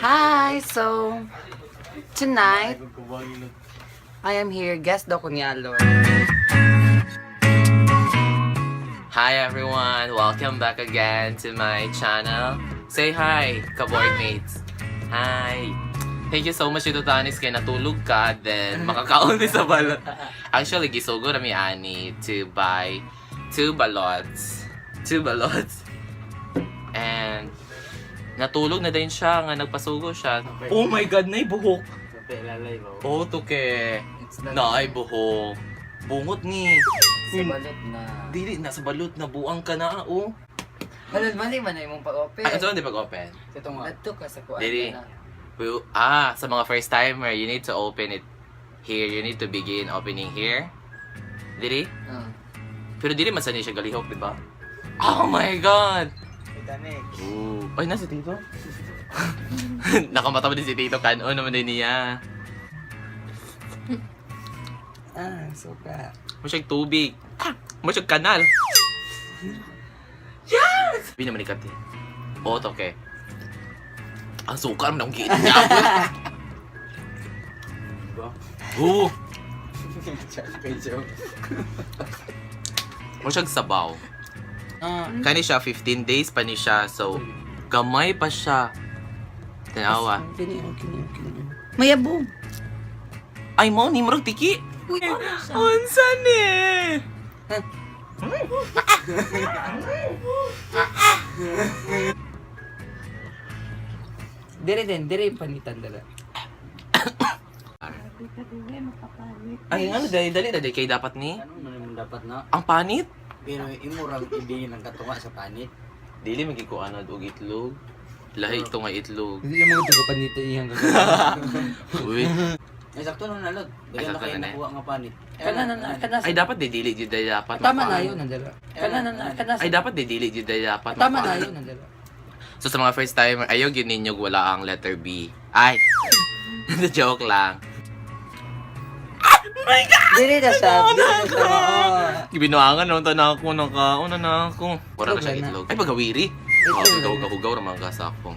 Hi! So, tonight, I am here, guest do kunyalo. Hi everyone! Welcome back again to my channel. Say hi, ka-board mates. Hi! Thank you so much ito Tanis kay natulog ka, then makakaon din sa balot. Actually, gisugo na mi ani to buy 2 balots. 2 balots. And natulog na din siya, nga nagpasugo siya. Oh my God, naay buhok! Oh, tuke. Naay buhok. Bungot ni. Sa balot na. Dili, nasa balot na buang ka na, oh. Halal, mali man na yung pag-open. Ano saan di pag-open? Ito nga. Ito ka sa kuwan Dili. na. Sa mga first timer, you need to open it here. You need to begin opening here. Dili? Pero dili man sanay siya galihok, di ba? Oh my God! Ooh. Ay, nasa Tito? Nakamata mo din si Tito. Kanon naman din niya. Suka. Masyag tubig. Masyag kanal. Yes! Hindi naman ikat eh. Oo, to, okay. Ang suka naman akong kiit niya. Oo! Masyag sabaw. Kani siya, 15 days pa ni siya. So, gamay pa siya. Tanawa. Mayabo. Ay mo, ni murag tiki. Uy, Unsan eh? Dire panitan dala. Ay, ano, dali, kay dapat ni? Ano man dapat na? Ang panit? Pero imurang ibigin ng katunga sa panit. Dili magkikuan na og itlog. Lahi ito nga itlog. Hindi yung mga tugo panito iyang Uy. Ay sakto na nalod. Dili na sakto kayo na, nakuha nga panit. Kana Ay dapat dili jud dapat. tama na yun nandala. Kana Ay dapat dili jud dapat. tama na yun nandala. So sa mga first timer, ayaw yun ninyo wala ang letter B. Ay. Joke lang. Dire na siya. Gibinuangan naman ta ako nakauna na ako. Wala na siya itlog. Ay pagawiri. Hugaw naman ka sa akong.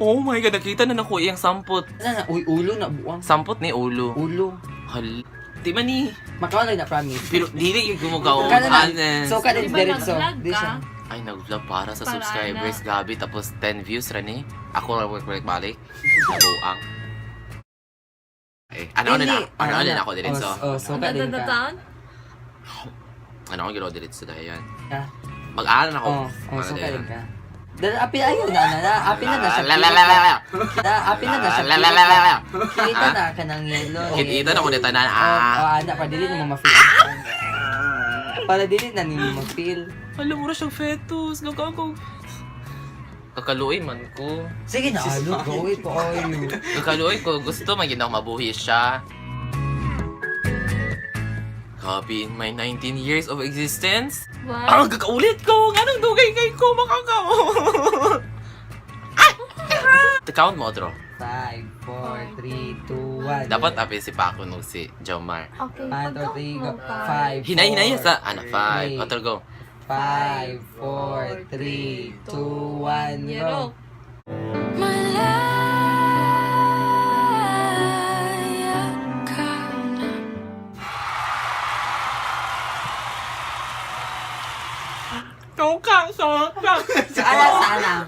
Oh my God, nakita na nako iyang sampot. Na uy ulo na buwang. Sampot ni ulo. Ulo. Hal. Di man ni. Makawalay na promise. Pero dili yung gumugaw. Kana na. So kada diretso. Di siya. Ay, nag-vlog para sa subscribers, Gabi. Tapos 10 views rin eh. Ako na balik. Nabuang. Eh, ano na ako diretso? So kada din ka. Ano ako ginawa diretso dahil yan. Ha? Mag-aaral ako. So kada din ka. Dahil api ayun na. Api na siya. Api na siya. Kita na ka ng yellow. Kita na ko nita na. Anak pa dili na mo ma-feel. Para dili na nimo ma-feel. Alam mo na siyang fetus. Nagkakaw. Kakaluoy man ko. Sige na, gawin po kayo. Kakaluoy ko. Gusto maging mabuhi siya. Copy in my 19 years of existence. What? Kakaulit ko! Anong dugay kay ko? Makakaw! Count mo, Otro. 5, 4, 3, 2, 1. Dapat apin si Paco nung si Jomar. Okay. 1, 2, 3, 5. Hinay sa... 5. Otro, go. 5, 4, 3, 2, 1, Yero. go. Soka. Sana.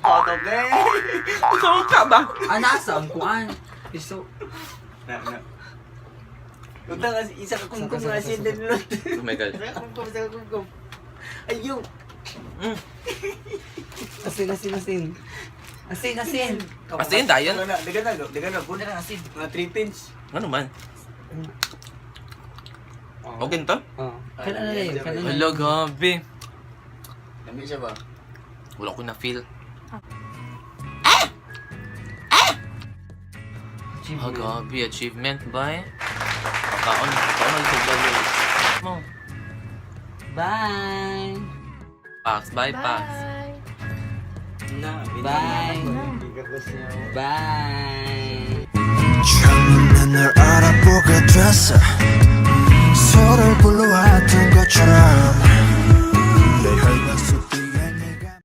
Soka ba? Anasa ang kuan. Iso. Punta kasi isa ka kungkum nga siya din lot. Oh my God. Kungkum sa kungkum. Ayun. Asin. Asin, dayan. Dagan na. Punta na asin. Mga 3 pins. Ano man? Okay to? Kana na yun. Hello, Gabi. Dami siya ba? Wala ko na-feel. Gabi, achievement ba eh? Pagkaon nagtagdalo. Mo. Bye. Pax, bye, Pax. Bye. Bye. 처음에 널 알아보게 됐어 서로를 불러왔던 것처럼